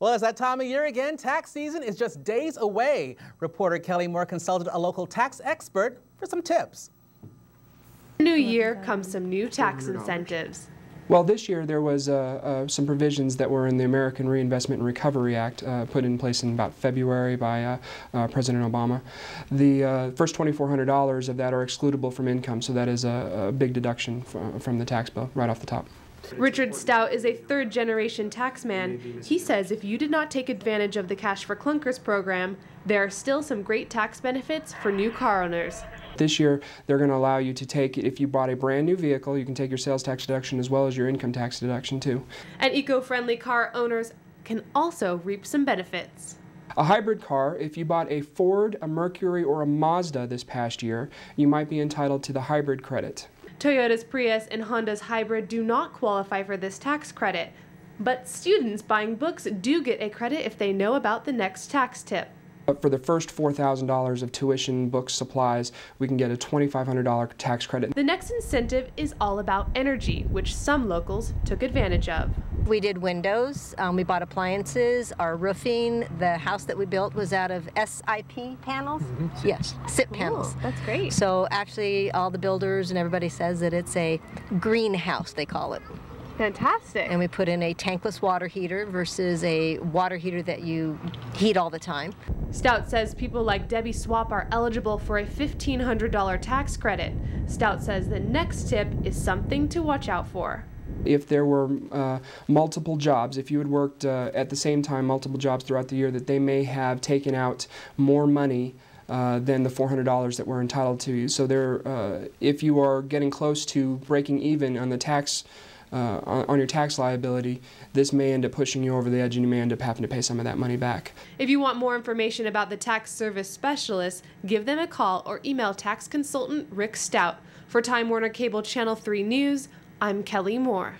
Well, it's that time of year again. Tax season is just days away. Reporter Kelly Moore consulted a local tax expert for some tips. New year comes some new tax incentives. Well, this year there was some provisions that were in the American Reinvestment and Recovery Act put in place in about February by President Obama. The first $2,400 of that are excludable from income, so that is a big deduction from the tax bill right off the top. Richard Stout is a third-generation taxman. He says if you did not take advantage of the Cash for Clunkers program, there are still some great tax benefits for new car owners. This year, they're going to allow you to take, if you bought a brand new vehicle, you can take your sales tax deduction as well as your income tax deduction too. And eco-friendly car owners can also reap some benefits. A hybrid car, if you bought a Ford, a Mercury, or a Mazda this past year, you might be entitled to the hybrid credit. Toyota's Prius and Honda's Hybrid do not qualify for this tax credit, but students buying books do get a credit if they know about the next tax tip. But for the first $4,000 of tuition, books, supplies, we can get a $2,500 tax credit. The next incentive is all about energy, which some locals took advantage of. We did windows, we bought appliances, our roofing. The house that we built was out of SIP panels. Mm-hmm. Yes, SIP panels. That's great. So actually all the builders and everybody says that it's a greenhouse, they call it. Fantastic. And we put in a tankless water heater versus a water heater that you heat all the time. Stout says people like Debbie Swap are eligible for a $1,500 tax credit. Stout says the next tip is something to watch out for. If there were multiple jobs, if you had worked at the same time multiple jobs throughout the year, that they may have taken out more money than the $400 that we're entitled to. So if you are getting close to breaking even on the tax on your tax liability, this may end up pushing you over the edge and you may end up having to pay some of that money back. If you want more information about the tax service specialist, give them a call or email tax consultant Rix Stout. For Time Warner Cable Channel 3 News, I'm Kelly Moore.